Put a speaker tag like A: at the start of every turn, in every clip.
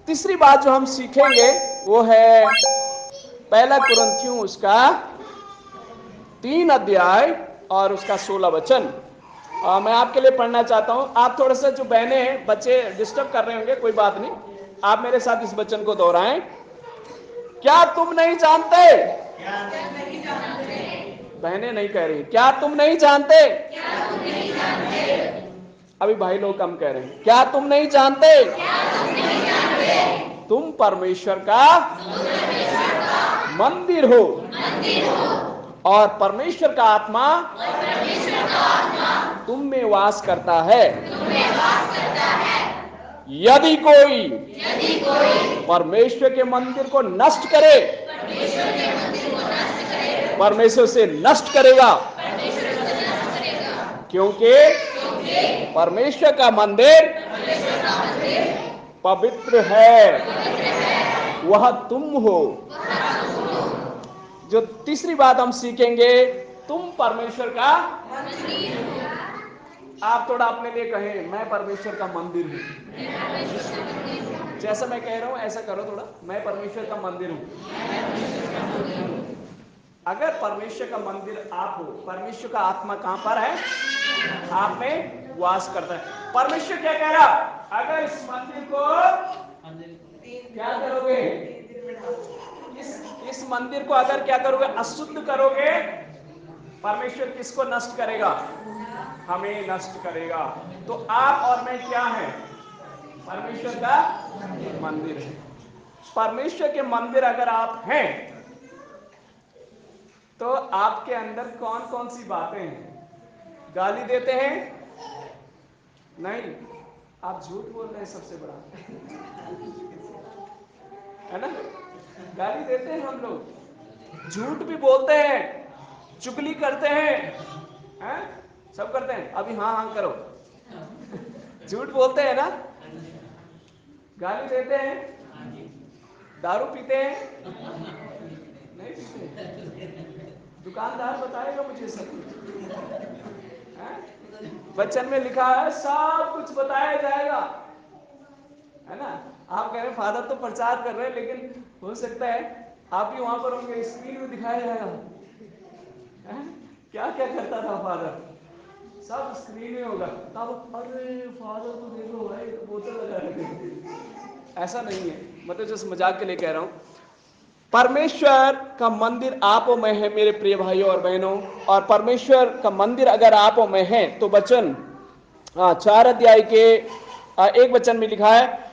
A: तीसरी बात जो हम सीखेंगे वो है पहला कुरिन्थियों उसका 3 अध्याय और उसका 16 वचन। मैं आपके लिए पढ़ना चाहता हूं। आप थोड़ा सा, जो बहनें हैं, बच्चे डिस्टर्ब कर रहे होंगे, कोई बात नहीं, आप मेरे साथ इस वचन को दोहराएं। क्या तुम नहीं जानते? बहनें नहीं कह रही, क्या तुम नहीं जानते? अभी भाई लोग कम कह रहे हैं, क्या तुम नहीं जानते? तुम परमेश्वर का मंदिर हो और परमेश्वर का आत्मा तुम में वास करता है। यदि कोई परमेश्वर के मंदिर को नष्ट करे, परमेश्वर से नष्ट करेगा, क्योंकि परमेश्वर का मंदिर पवित्र है, वह तुम हो। जो तीसरी बात हम सीखेंगे, तुम परमेश्वर का, आप थोड़ा अपने लिए कहें, मैं परमेश्वर का मंदिर हूं। जैसा मैं कह रहा हूं ऐसा करो थोड़ा, मैं परमेश्वर का मंदिर हूं। अगर परमेश्वर का मंदिर आप हो, परमेश्वर का आत्मा कहां पर है? आप में वास करता है। परमेश्वर क्या कह रहा? अगर इस मंदिर को क्या करोगे, इस मंदिर को अगर क्या करोगे, अशुद्ध करोगे, परमेश्वर किसको नष्ट करेगा? हमें नष्ट करेगा। तो आप और मैं क्या है? परमेश्वर का मंदिर है। परमेश्वर के मंदिर अगर आप हैं, तो आपके अंदर कौन कौन सी बातें हैं? गाली देते हैं? नहीं, आप झूठ बोल रहे हैं, सबसे बड़ा है ना। गाली देते हैं हम लोग, झूठ भी बोलते हैं, चुगली करते हैं, सब करते हैं। अभी हाँ हाँ करो झूठ बोलते हैं ना, गाली देते हैं, दारू पीते हैं? नहीं पीते। दुकानदार बताएगा मुझे सब कुछ, वचन में लिखा है सब कुछ बताया जाएगा, है ना। आप कह रहे फादर तो प्रचार कर रहे हैं, लेकिन हो सकता है आप भी वहां पर होंगे, स्क्रीन में दिखाया जाएगा क्या क्या करता था फादर, सब स्क्रीन में होगा। तब अरे फादर तो देखो भाई, बोतल लगा रहे। ऐसा नहीं है, मतलब जैसे मजाक के लिए कह रहा हूं। परमेश्वर का मंदिर आप में है मेरे प्रिय भाइयों और बहनों, और परमेश्वर का मंदिर अगर आप में है तो वचन 4 अध्याय के 1 वचन में लिखा है,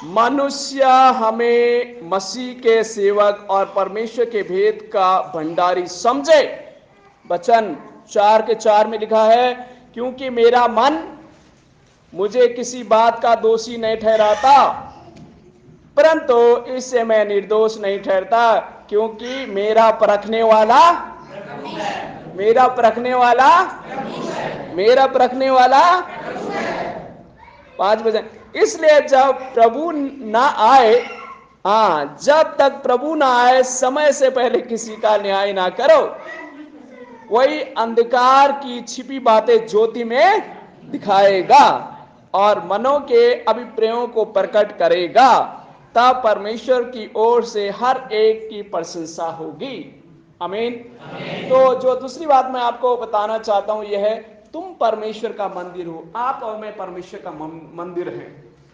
A: मनुष्य हमें मसीह के सेवक और परमेश्वर के भेद का भंडारी समझे। वचन 4 के 4 में लिखा है, क्योंकि मेरा मन मुझे किसी बात का दोषी नहीं ठहराता, परंतु इससे मैं निर्दोष नहीं ठहरता, क्योंकि मेरा परखने वाला 5 बजे। इसलिए जब प्रभु ना आए, जब तक प्रभु ना आए, समय से पहले किसी का न्याय ना करो। वही अंधकार की छिपी बातें ज्योति में दिखाएगा और मनों के अभिप्रायों को प्रकट करेगा, तब परमेश्वर की ओर से हर एक की प्रशंसा होगी। आमीन। तो जो दूसरी बात मैं आपको बताना चाहता हूं यह है, तुम परमेश्वर का मंदिर हो। आप और मैं परमेश्वर का मंदिर हैं,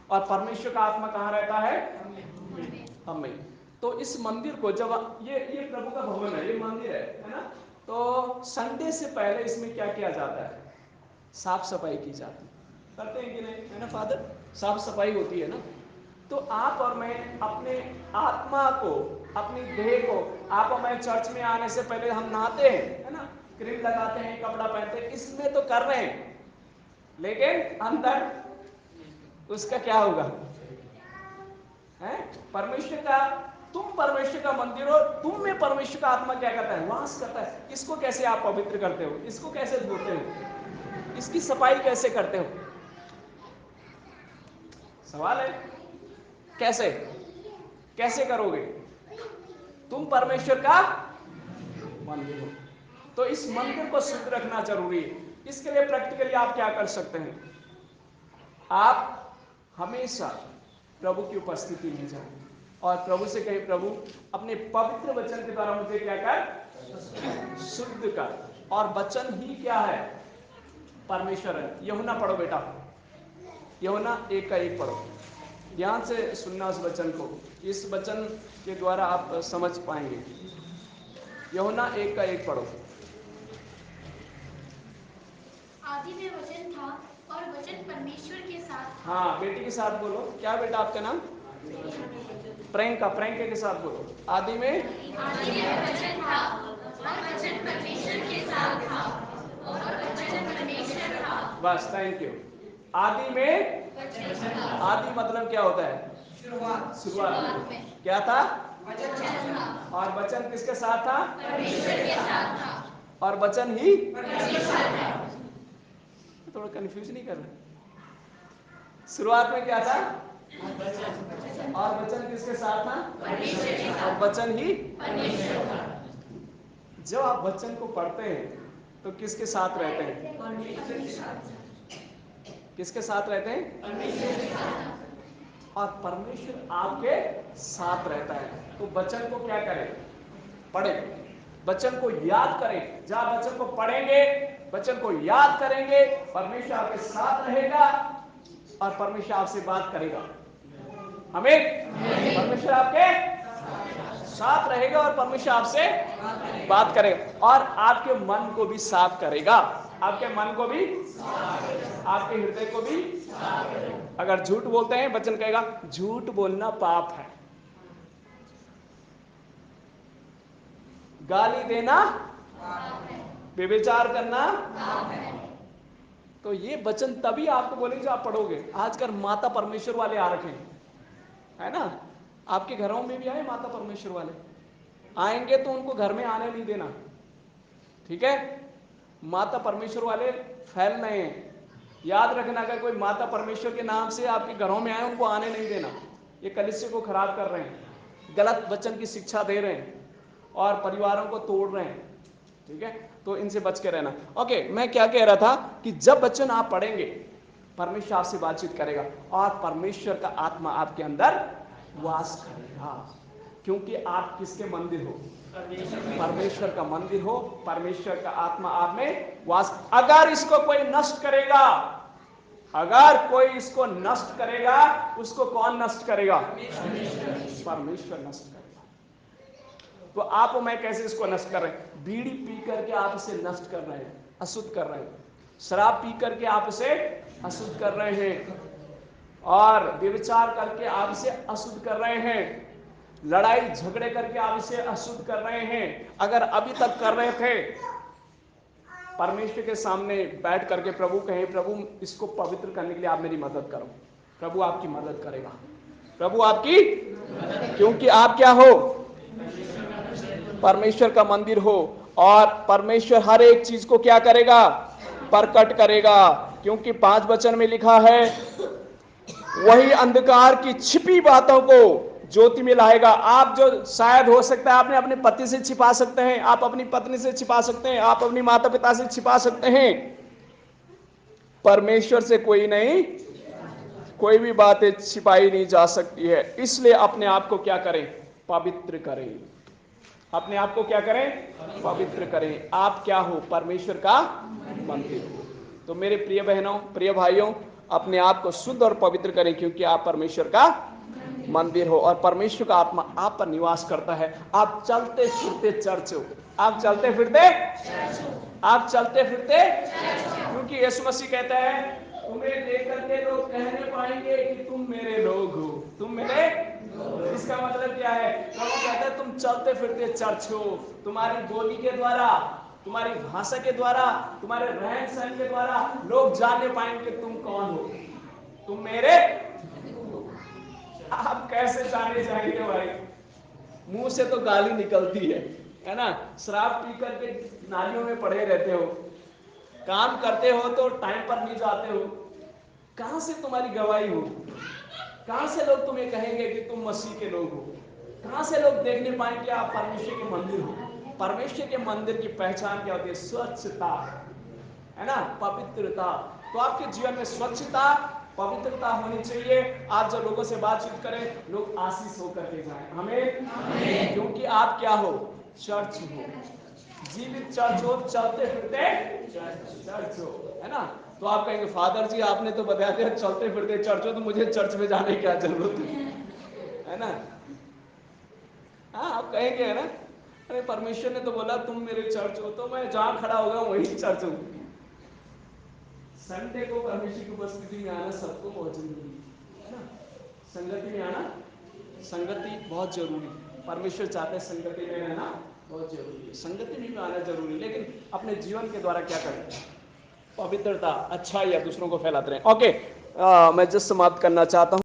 A: और परमेश्वर का आत्मा कहां रहता है? हमें। तो इस मंदिर को जब ये प्रभु का भवन है, ये मंदिर है ना। तो संडे से पहले इसमें क्या किया जाता है? साफ सफाई की जाती है। करते हैं कि नहीं, है ना फादर? साफ सफाई होती है ना। तो आप और मैं अपने आत्मा को, अपनी देह को, आप और मैं चर्च में आने से पहले हम नहाते हैं, है ना, क्रीम लगाते हैं, कपड़ा पहनते हैं, इसमें तो कर रहे हैं, लेकिन अंदर उसका क्या होगा? है परमेश्वर का, तुम परमेश्वर का मंदिर हो, तुम में परमेश्वर का आत्मा क्या करता है? वास करता है। इसको कैसे आप पवित्र करते हो? इसको कैसे धोते हो? इसकी सफाई कैसे करते हो? सवाल है, कैसे कैसे करोगे? तुम परमेश्वर का मंदिर हो, तो इस मंदिर को शुद्ध रखना जरूरी है। इसके लिए प्रैक्टिकली आप क्या कर सकते हैं? आप हमेशा प्रभु की उपस्थिति में जाओ और प्रभु से कहे, प्रभु अपने पवित्र वचन के द्वारा मुझे क्या कर, शुद्ध कर। और वचन ही क्या है, परमेश्वर है। यूहन्ना पढ़ो बेटा, यूहन्ना 1 का 1 पढ़ो, ध्यान से सुनना उस वचन को, इस वचन के द्वारा आप समझ पाएंगे। यूहन्ना 1 का 1 पढ़ो।
B: आदि में वचन था और वचन परमेश्वर के साथ था।
A: हाँ, बेटी के साथ बोलो। क्या बेटा आपका नाम? प्रियंका। प्रियंका के साथ बोलो। आदि में
B: वचन था और वचन परमेश्वर के साथ था और वचन परमेश्वर था।
A: बस, थैंक यू। आदि में, आदि मतलब क्या होता है? शुरुआत में क्या था?
B: वचन था।
A: और वचन किसके साथ था?
B: परमेश्वर के साथ था
A: और वचन ही
B: परमेश्वर है।
A: थोड़ा कंफ्यूज नहीं कर रहे? शुरुआत में क्या था? और वचन किसके साथ था?
B: परमेश्वर के साथ।
A: और वचन ही
B: परमेश्वर था।
A: जब आप वचन को पढ़ते हैं तो किसके साथ रहते हैं?
B: परमेश्वर के साथ।
A: किसके साथ रहते हैं?
B: परमेश्वर के साथ।
A: और परमेश्वर आपके साथ रहता है। तो वचन को क्या करें? पढ़े, वचन को याद करें। जहां वचन को पढ़ेंगे, वचन को याद करेंगे, परमेश्वर आपके साथ रहेगा और परमेश्वर आपसे बात करेगा। हमें परमेश्वर आपके साथ रहेगा और परमेश्वर आपसे बात करेगा और आपके मन को भी साफ करेगा। आपके मन को भी, आपके हृदय को भी। अगर झूठ बोलते हैं, वचन कहेगा झूठ बोलना पाप है, गाली देना, व्यभिचार करना। तो ये वचन तभी आपको बोलेंगे जो आप पढ़ोगे। आजकल माता परमेश्वर वाले आ रखे हैं, है ना? आपके घरों में भी आए माता परमेश्वर वाले, आएंगे तो उनको घर में आने नहीं देना, ठीक है? माता परमेश्वर वाले फैल रहे हैं, याद रखना। अगर कोई माता परमेश्वर के नाम से आपके घरों में आए, उनको आने नहीं देना। ये कलीसिया को खराब कर रहे हैं, गलत वचन की शिक्षा दे रहे हैं और परिवारों को तोड़ रहे हैं, ठीक है? तो इनसे बच के रहना। ओके, मैं क्या कह रहा था कि जब वचन आप पढ़ेंगे, परमेश्वर आपसे बातचीत करेगा और परमेश्वर का आत्मा आपके अंदर वास करेगा, क्योंकि आप किसके मंदिर हो? परमेश्वर का मंदिर हो। परमेश्वर का आत्मा आप में वास। अगर इसको कोई नष्ट करेगा, अगर कोई इसको नष्ट करेगा, उसको कौन नष्ट करेगा? परमेश्वर नष्ट करेगा। तो आप और मैं कैसे इसको नष्ट कर रहे हैं? बीड़ी पी करके आप इसे नष्ट कर रहे हैं, अशुद्ध कर रहे हैं। शराब पी करके आप इसे अशुद्ध कर रहे हैं और व्यभिचार करके आप इसे अशुद्ध कर रहे हैं। लड़ाई झगड़े करके आप इसे अशुद्ध कर रहे हैं। अगर अभी तक कर रहे थे, परमेश्वर के सामने बैठ करके प्रभु कहें, प्रभु इसको पवित्र करने के लिए आप मेरी मदद करो। प्रभु आपकी मदद करेगा, प्रभु आपकी, क्योंकि आप क्या हो? परमेश्वर का मंदिर हो और परमेश्वर हर एक चीज को क्या करेगा? प्रकट करेगा। क्योंकि 5 वचन में लिखा है, वही अंधकार की छिपी बातों को ज्योति में लाएगा। आप जो शायद हो सकता है आपने अपने पति से छिपा सकते हैं, आप अपनी पत्नी से छिपा सकते हैं, आप अपनी माता पिता से छिपा सकते हैं, परमेश्वर से कोई नहीं, कोई भी बातें छिपाई नहीं जा सकती है। इसलिए अपने आप को क्या करें? पवित्र करें। अपने आप को क्या करें? पवित्र करें। आप क्या हो? परमेश्वर का मंदिर हो। तो मेरे प्रिय बहनों, प्रिय भाइयों, अपने आप को शुद्ध और पवित्र करें, क्योंकि आप परमेश्वर का मंदिर हो और परमेश्वर का आत्मा आप पर निवास करता है। आप चलते फिरते चर्च हो। आप चलते फिरते, आप चलते फिरते, क्योंकि यीशु मसीह कहता है, तुम्हें देख करके लोग कहने पाएंगे कि तुम मेरे लोग हो, तुम मेरे। इसका मतलब क्या है? प्रभु कहता है तुम चलते फिरते चर्च हो। तुम्हारी बोली के द्वारा, तुम्हारी भाषा के द्वारा, तुम्हारे रहन सहन के द्वारा लोग जानने पाएंगे तुम कौन हो, तुम मेरे। आप कैसे जाने जाएंगे भाई? मुंह से तो गाली निकलती है ना? शराब पी करके नालियों में पड़े रहते हो, काम करते हो तो टाइम पर नहीं जाते हो। कहां से तुम्हारी गवाही हो? कहां से लोग तुम्हें कहेंगे कि तुम मसीह के लोग हो? कहां से लोग देखने पाएंगे कि आप परमेश्वर के मंदिर हो? परमेश्वर के मंदिर की पहचान क्या होती है? स्वच्छता, है ना? पवित्रता। तो आपके जीवन में स्वच्छता, पवित्रता होनी चाहिए। आप जब लोगों से बातचीत करें, लोग आशीष होकर के जाएं। हमें, क्योंकि आप क्या हो? चर्च हो, जीवित चर्च हो, चलते फिरते चर्च हो, है ना। तो आप कहेंगे फादर जी आपने तो बता दिया चलते फिरते चर्च हो, तो मुझे चर्च में जाने की क्या जरूरत है ना। हाँ, आप कहेंगे है ना, अरे परमेश्वर ने तो बोला तुम मेरे चर्च हो, तो मैं जहां खड़ा होगा वही चर्च हूँ। संडे को परमेश्वर की उपस्थिति में आना सबको बहुत जरूरी है ना। संगति में आना, संगति बहुत जरूरी। परमेश्वर चाहते हैं संगति में रहना बहुत जरूरी है, संगति में आना जरूरी, लेकिन अपने जीवन के द्वारा क्या करें? पवित्रता, अच्छा या दूसरों को फैलाते रहें। ओके, मैं जस्ट समाप्त करना चाहता हूँ।